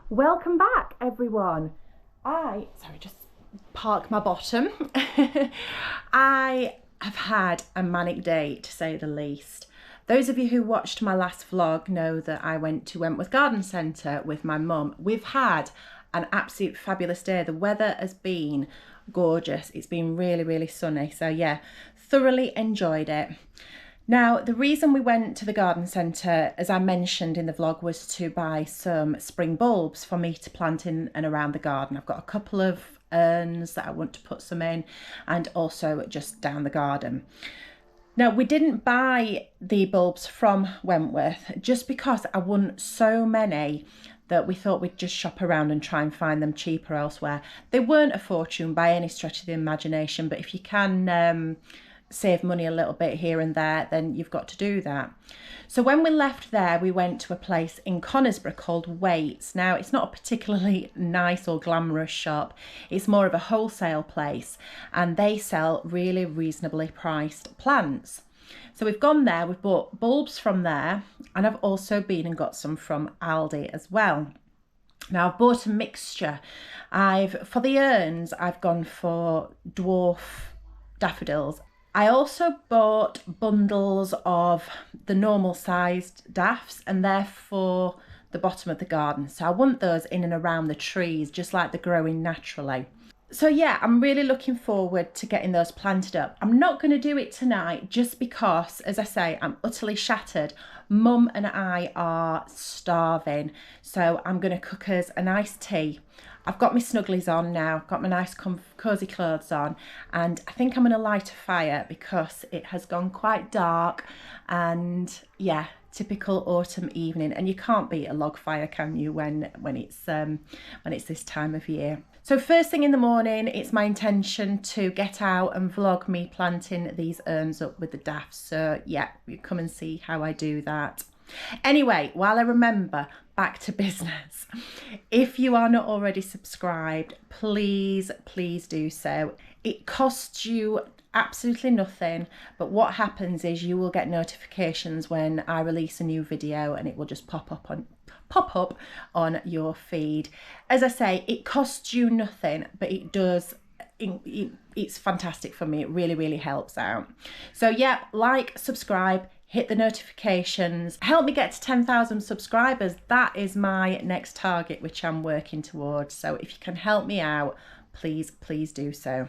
Welcome back, everyone. Sorry, just park my bottom. I have had a manic day, to say the least. Those of you who watched my last vlog know that I went to Wentworth Garden Centre with my mum. We've had an absolute fabulous day. The weather has been gorgeous. It's been really, really sunny. So yeah, thoroughly enjoyed it. Now, the reason we went to the garden centre, as I mentioned in the vlog, was to buy some spring bulbs for me to plant in and around the garden. I've got a couple of urns that I want to put some in, and also just down the garden. Now, we didn't buy the bulbs from Wentworth just because I want so many that we thought we'd just shop around and try and find them cheaper elsewhere. They weren't a fortune by any stretch of the imagination, but if you can save money a little bit here and there, then you've got to do that. So when we left there, we went to a place in Conisbrough called Waits. Now, it's not a particularly nice or glamorous shop. It's more of a wholesale place, and they sell really reasonably priced plants. So we've gone there, we've bought bulbs from there, and I've also been and got some from Aldi as well. Now, I've bought a mixture. For the urns, I've gone for dwarf daffodils. I also bought bundles of the normal sized daffs, and they're for the bottom of the garden. So I want those in and around the trees, just like they're growing naturally. So yeah, I'm really looking forward to getting those planted up. I'm not going to do it tonight just because, as I say, I'm utterly shattered. Mum and I are starving. So I'm going to cook us a nice tea. I've got my snugglies on now, got my nice cosy clothes on, and I think I'm going to light a fire because it has gone quite dark, and yeah, typical autumn evening. And you can't beat a log fire, can you, when it's this time of year. So first thing in the morning, it's my intention to get out and vlog me planting these urns up with the daffs. So yeah, you come and see how I do that. Anyway, while I remember, back to business. If you are not already subscribed, please do so. It costs you absolutely nothing, but what happens is you will get notifications when I release a new video, and it will just pop up on your feed. As I say, it costs you nothing, but it does. It's fantastic for me. It really helps out. So yeah, like, subscribe, hit the notifications, help me get to 10,000 subscribers. That is my next target, which I'm working towards. So if you can help me out, please do so.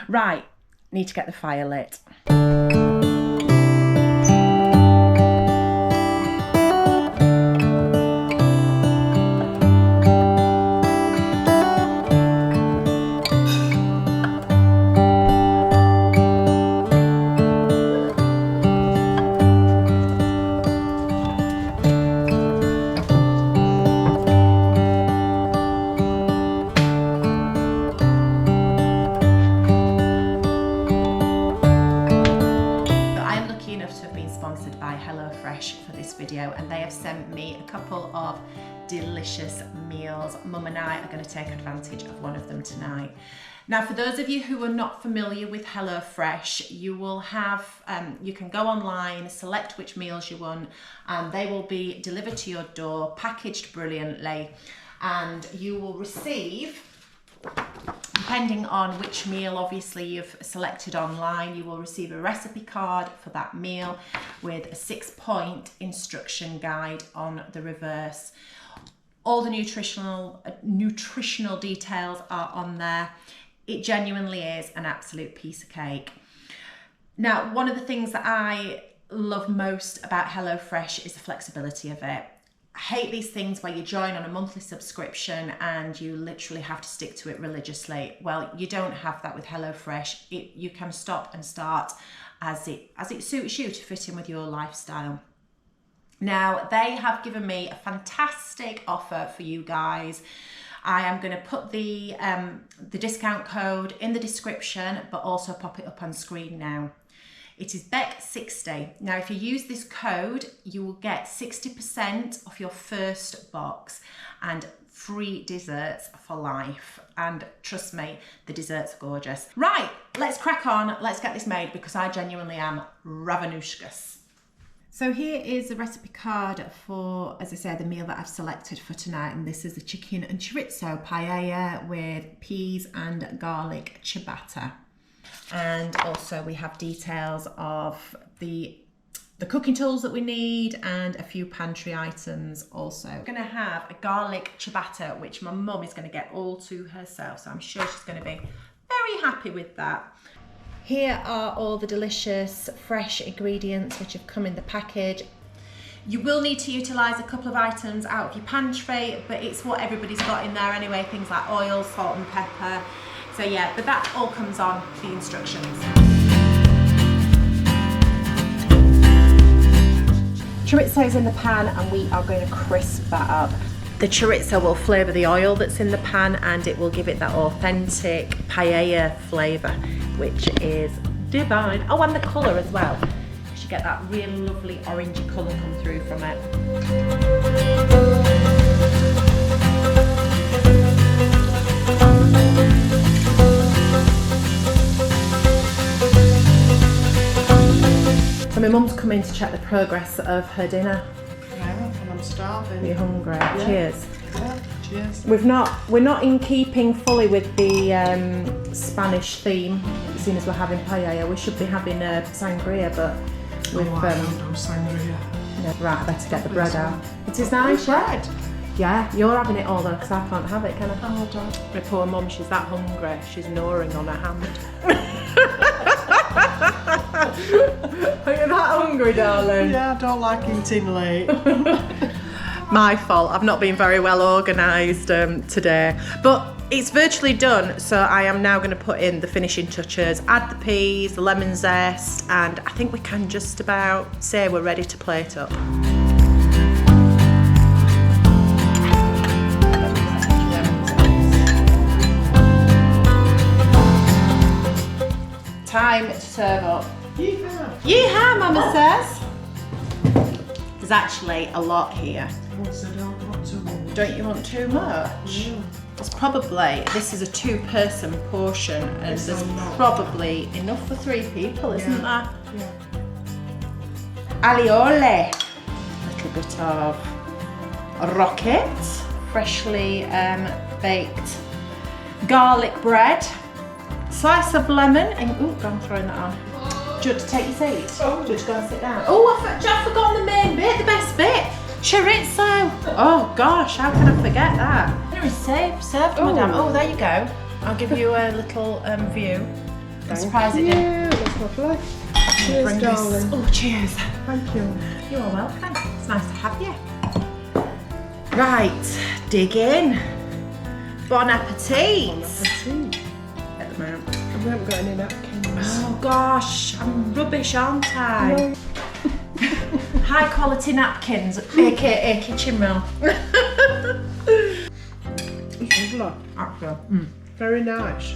Right, need to get the fire lit. For this video, and they have sent me a couple of delicious meals. Mum and I are going to take advantage of one of them tonight. Now, for those of you who are not familiar with HelloFresh, you will have you can go online, select which meals you want, and they will be delivered to your door, packaged brilliantly, and you will receive, depending on which meal obviously you've selected online, you will receive a recipe card for that meal with a 6-point instruction guide on the reverse. All the nutritional details are on there. It genuinely is an absolute piece of cake. Now, one of the things that I love most about HelloFresh is the flexibility of it. I hate these things where you join on a monthly subscription and you literally have to stick to it religiously. Well, you don't have that with HelloFresh. You can stop and start as it suits you to fit in with your lifestyle. Now, they have given me a fantastic offer for you guys. I am going to put the discount code in the description, but also pop it up on screen now. It is BEC60. Now, if you use this code, you will get 60% off your first box and free desserts for life. And trust me, the desserts are gorgeous. Right, let's crack on. Let's get this made because I genuinely am ravenous. So here is the recipe card for, as I said, the meal that I've selected for tonight, and this is the chicken and chorizo paella with peas and garlic ciabatta. And also we have details of the cooking tools that we need and a few pantry items also. We're gonna have a garlic ciabatta, which my mum is gonna get all to herself, so I'm sure she's gonna be very happy with that. Here are all the delicious fresh ingredients which have come in the package. You will need to utilise a couple of items out of your pantry, but it's what everybody's got in there anyway, things like oil, salt and pepper. So yeah, but that all comes on the instructions. Chorizo's in the pan and we are going to crisp that up. The chorizo will flavour the oil that's in the pan and it will give it that authentic paella flavour, which is divine. Oh, and the colour as well. You should get that really lovely orangey colour come through from it. So my mum's come in to check the progress of her dinner. I'm starving. You're hungry. Yeah. Cheers. Yeah, cheers. We're not in keeping fully with the Spanish theme. As soon as we're having paella, we should be having a sangria, but we've I don't know sangria. No, right, I better get the bread out. It is nice, bread. Yeah, you're having it all though, because I can't have it, can I? Oh, don't. My poor mum, she's that hungry. She's gnawing on her hand. Are you that hungry, darling? Yeah, I don't like eating late. My fault. I've not been very well organised today, but it's virtually done. So I am now going to put in the finishing touches, add the peas, the lemon zest, and I think we can just about say we're ready to plate up. Time to serve up. Yeehaw! Yeehaw, Mama says. There's actually a lot here. Don't want too much. Don't you want too much? Yeah. It's probably, this is a 2-person portion and It's there's a lot. probably enough for 3 people, isn't there? Yeah. Alioli. A little bit of rocket, freshly baked garlic bread, slice of lemon, and ooh, I'm throwing that on. Do you want to take your seat? Oh. Do you want to go and sit down? Oh, I forgot the main bit, the best bit. Chorizo. Oh gosh, how can I forget that? Dinner is served, madam. Oh, there you go. I'll give you a little view. I'm surprised it didn't. That's lovely. Cheers, Bring darling. this. Oh, cheers. Thank you. You are welcome. It's nice to have you. Right, dig in. Bon appetit. At the moment. We haven't got any napkins. Oh gosh, I'm rubbish, aren't I? No. High quality napkins, aka kitchen roll. It's lovely. Actually. Very nice.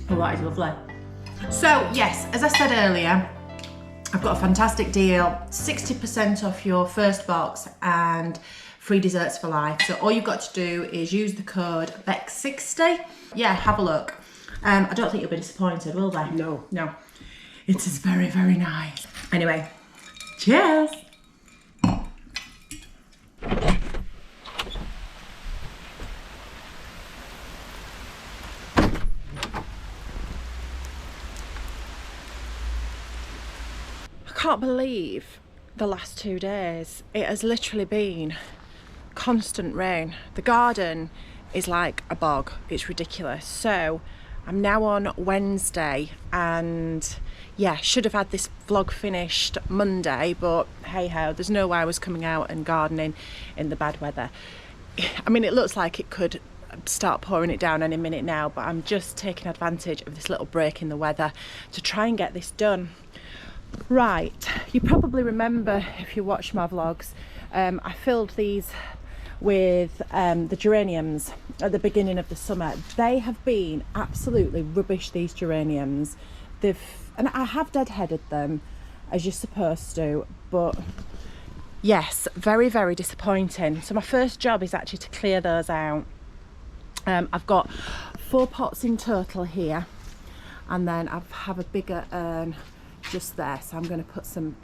Oh, that is lovely. So yes, as I said earlier, I've got a fantastic deal, 60% off your first box and free desserts for life. So all you've got to do is use the code BECK60. Yeah, have a look. I don't think you'll be disappointed, will they? No. No. It is very, very nice. Anyway, cheers. I can't believe the last 2 days. It has literally been constant rain. The garden is like a bog. It's ridiculous. So I'm now on Wednesday and yeah, should have had this vlog finished Monday, but hey ho, there's no way I was coming out and gardening in the bad weather. I mean, it looks like it could start pouring it down any minute now, but I'm just taking advantage of this little break in the weather to try and get this done. Right, you probably remember if you watch my vlogs, I filled these with the geraniums at the beginning of the summer. They have been absolutely rubbish, these geraniums. And I have deadheaded them as you're supposed to, but yes, very, very disappointing. So my first job is actually to clear those out. I've got 4 pots in total here, and then I have a bigger urn just there, so I'm going to put some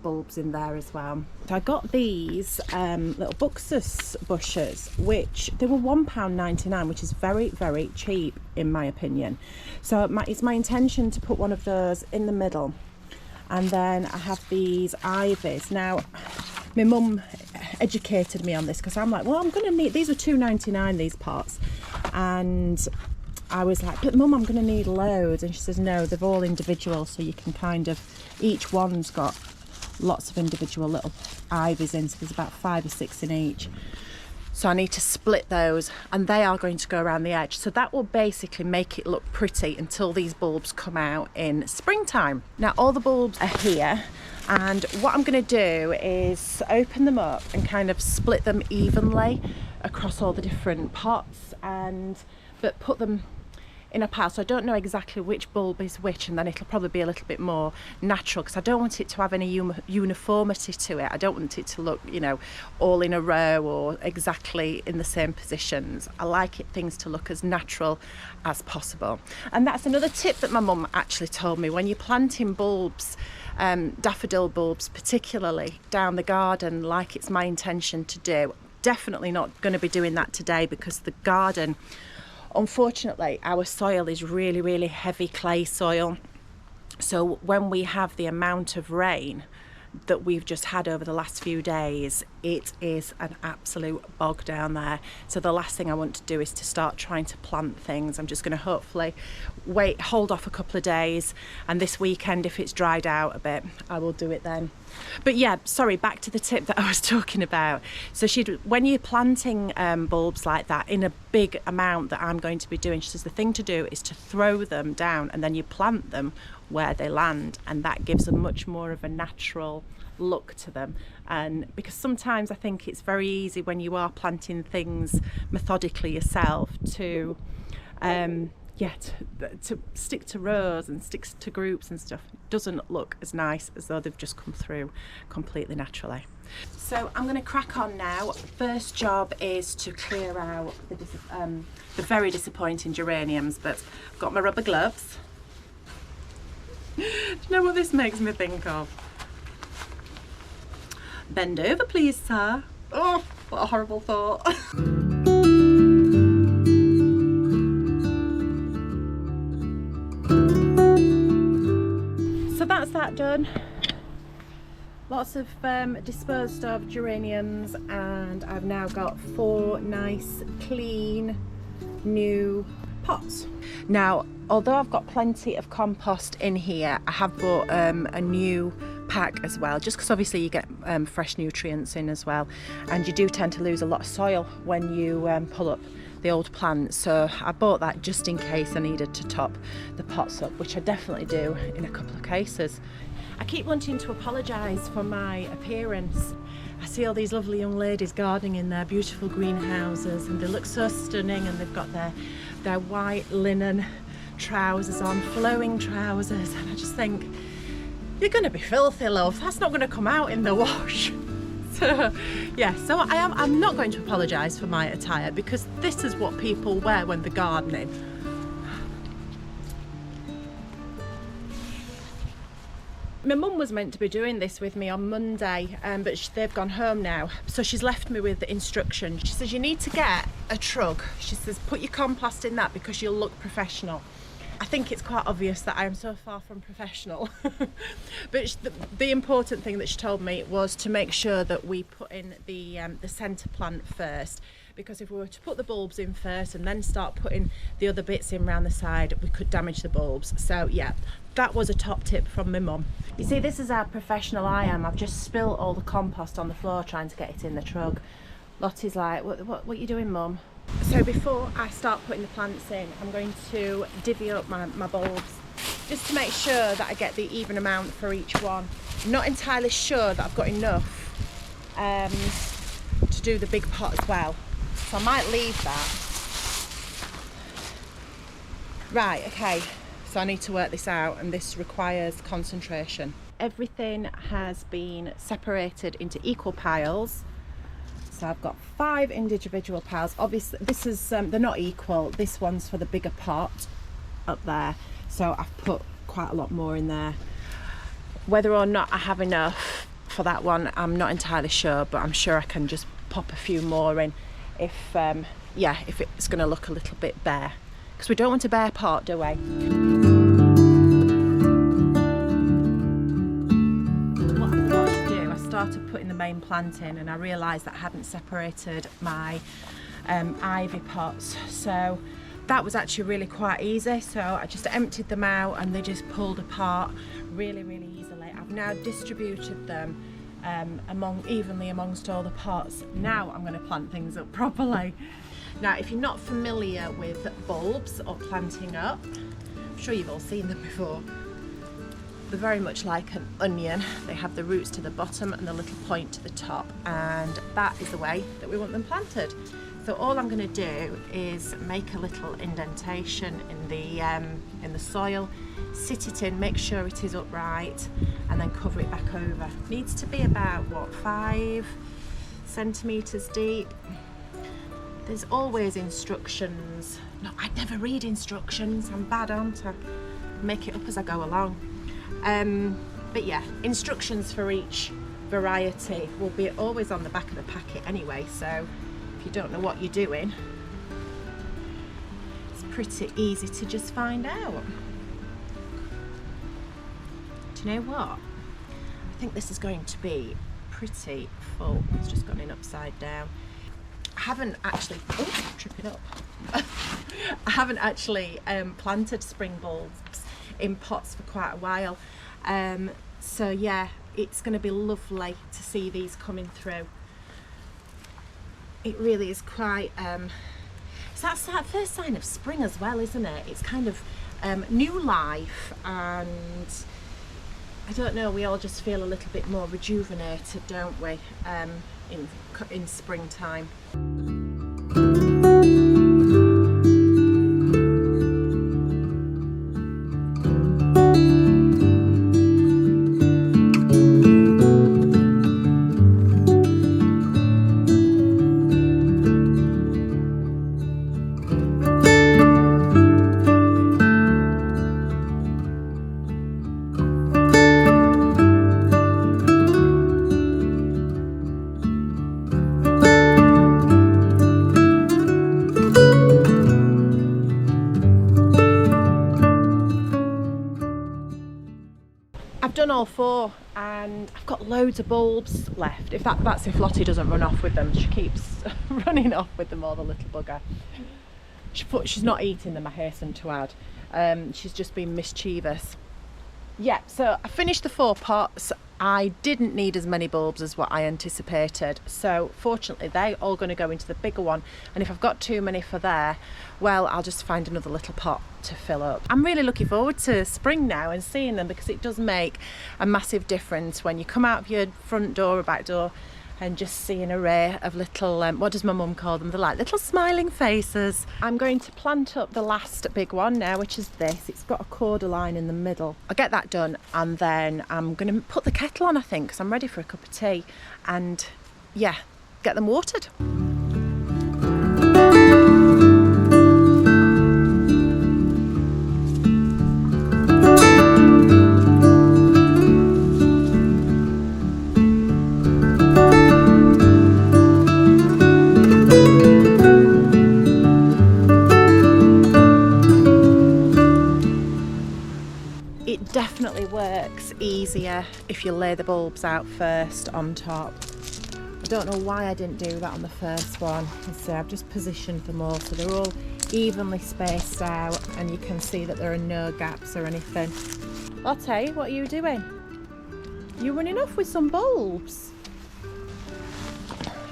bulbs in there as well. So I got these little buxus bushes, which they were £1.99, which is very, very cheap in my opinion. So it's my intention to put one of those in the middle, and then I have these ivies. Now my mum educated me on this, because I'm like, well, I'm going to need, these were £2.99 these pots, and I was like, but mum, I'm going to need loads. And she says, no, they're all individual, so you can kind of, each one's got lots of individual little ivies in, so there's about 5 or 6 in each. So I need to split those, and they are going to go around the edge. So that will basically make it look pretty until these bulbs come out in springtime. Now all the bulbs are here, and what I'm going to do is open them up and kind of split them evenly across all the different pots, but put them in a pile, so I don't know exactly which bulb is which, and then it'll probably be a little bit more natural, because I don't want it to have any uniformity to it. I don't want it to look, you know, all in a row or exactly in the same positions. I like things to look as natural as possible. And that's another tip that my mum actually told me: when you're planting bulbs, daffodil bulbs particularly, down the garden, like it's my intention to do. Definitely not going to be doing that today, because the garden, unfortunately, our soil is really, really heavy clay soil. So when we have the amount of rain that we've just had over the last few days, it is an absolute bog down there. So the last thing I want to do is to start trying to plant things. I'm just going to hopefully hold off a couple of days, and this weekend, if it's dried out a bit, I will do it then. But yeah, sorry, back to the tip that I was talking about. So when you're planting bulbs like that in a big amount that I'm going to be doing, she says the thing to do is to throw them down, and then you plant them where they land, and that gives a much more of a natural look to them. And because sometimes I think it's very easy when you are planting things methodically yourself to to stick to rows and stick to groups and stuff. It doesn't look as nice as though they've just come through completely naturally. So I'm going to crack on now. First job is to clear out the very disappointing geraniums, but I've got my rubber gloves. Do you know what this makes me think of? Bend over, please, sir. Oh, what a horrible thought. So that's that done. Lots of disposed of geraniums, and I've now got 4 nice, clean, new pots. Now, although I've got plenty of compost in here, I have bought a new pack as well, just because obviously you get fresh nutrients in as well, and you do tend to lose a lot of soil when you pull up the old plants. So I bought that just in case I needed to top the pots up, which I definitely do in a couple of cases. I keep wanting to apologise for my appearance. I see all these lovely young ladies gardening in their beautiful greenhouses, and they look so stunning, and they've got their white linen trousers on, flowing trousers, and I just think, you're going to be filthy, love. That's not going to come out in the wash. So yeah, so I'm not going to apologise for my attire, because this is what people wear when they're gardening. My mum was meant to be doing this with me on Monday, but they've gone home now. So she's left me with the instructions. She says, you need to get a trug. She says, put your compost in that because you'll look professional. I think it's quite obvious that I am so far from professional. But the important thing that she told me was to make sure that we put in the centre plant first, because if we were to put the bulbs in first and then start putting the other bits in around the side, we could damage the bulbs. So yeah, that was a top tip from my mum. You see, this is how professional I am. I've just spilled all the compost on the floor trying to get it in the trug. Lottie's like, what are you doing, mum? So before I start putting the plants in, I'm going to divvy up my bulbs just to make sure that I get the even amount for each one. I'm not entirely sure that I've got enough to do the big pot as well, so I might leave that. Right, okay, so I need to work this out, and this requires concentration. Everything has been separated into equal piles. So I've got 5 individual piles. Obviously this is they're not equal. This one's for the bigger pot up there, so I've put quite a lot more in there. Whether or not I have enough for that one, I'm not entirely sure, but I'm sure I can just pop a few more in if if it's going to look a little bit bare, because we don't want a bare pot, do we? What I forgot to do, I started putting the main plant in and I realised that I hadn't separated my ivy pots, so that was actually really quite easy. So I just emptied them out and they just pulled apart really easily. I've now distributed them evenly amongst all the pots. Now I'm going to plant things up properly. Now, if you're not familiar with bulbs or planting up, I'm sure you've all seen them before. They're very much like an onion. They have the roots to the bottom and the little point to the top, and that is the way that we want them planted. So all I'm going to do is make a little indentation in the soil, sit it in, make sure it is upright, and then cover it back over. Needs to be about, what, 5 centimetres deep. There's always instructions. No, I never read instructions. I'm bad, aren't I? Make it up as I go along. But yeah, instructions for each variety will be always on the back of the packet anyway, so if you don't know what you're doing, it's pretty easy to just find out. Do you know what? I think this is going to be pretty full. It's just gone in upside down. I haven't actually, oh, tripping up. I haven't actually planted spring bulbs in pots for quite a while. So yeah, it's going to be lovely to see these coming through. It really is quite, so that's that first sign of spring as well, isn't it? It's kind of new life, and I don't know, we all just feel a little bit more rejuvenated, don't we, in springtime. I've done all 4 and I've got loads of bulbs left. That's if Lottie doesn't run off with them. She keeps running off with them, all the little bugger. She's not eating them, I hasten to add. She's just been mischievous. Yeah, so I finished the 4 pots. I didn't need as many bulbs as what I anticipated, so fortunately they're all going to go into the bigger one, and if I've got too many for there, well, I'll just find another little pot to fill up. I'm really looking forward to spring now and seeing them, because it does make a massive difference when you come out of your front door or back door and just see an array of little, what does my mum call them? They're like little smiling faces. I'm going to plant up the last big one now, which is this. It's got a cordyline in the middle. I'll get that done, and then I'm going to put the kettle on, I think, because I'm ready for a cup of tea, and yeah, get them watered. Definitely works easier if you lay the bulbs out first on top. I don't know why I didn't do that on the first one. So I've just positioned them all so they're all evenly spaced out, and you can see that there are no gaps or anything. Lottie, what are you doing? You running off with some bulbs?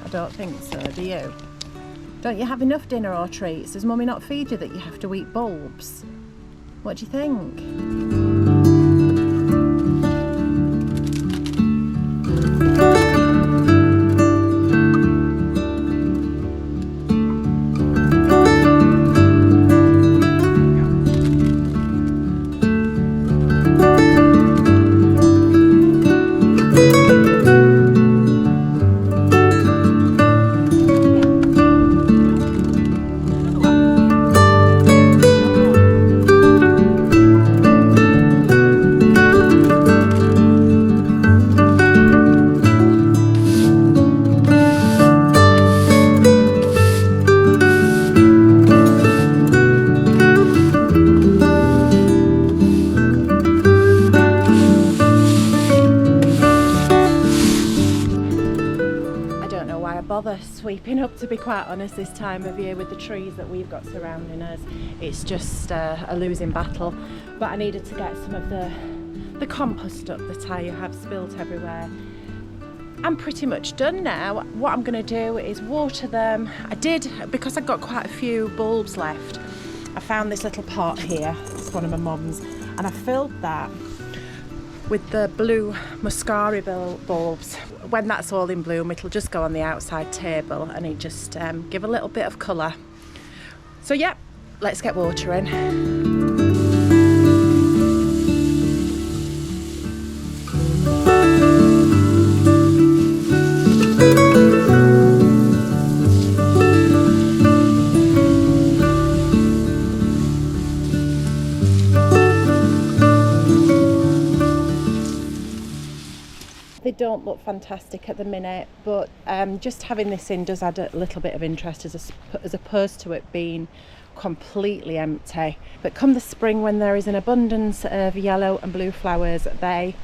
I don't think so, do you? Don't you have enough dinner or treats? Does Mummy not feed you that you have to eat bulbs? What do you think? creeping up, to be quite honest, this time of year with the trees that we've got surrounding us. It's just a losing battle. But I needed to get some of the compost up that I have spilt everywhere. I'm pretty much done now. What I'm going to do is water them. I did, because I've got quite a few bulbs left, I found this little pot here. It's one of my mum's, and I filled that with the blue muscari bulbs. When that's all in bloom, it'll just go on the outside table and it just give a little bit of colour. So yeah, let's get watering. They don't look fantastic at the minute, but just having this in does add a little bit of interest as opposed to it being completely empty. But come the spring, when there is an abundance of yellow and blue flowers, they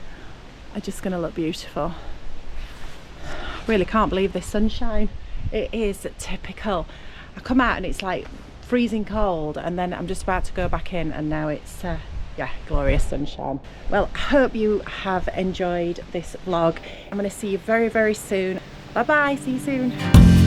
are just going to look beautiful. Really can't believe this sunshine. It is typical. I come out and it's like freezing cold, and then I'm just about to go back in and now it's yeah, glorious sunshine. Well, I hope you have enjoyed this vlog. I'm going to see you very, very soon. Bye bye, see you soon.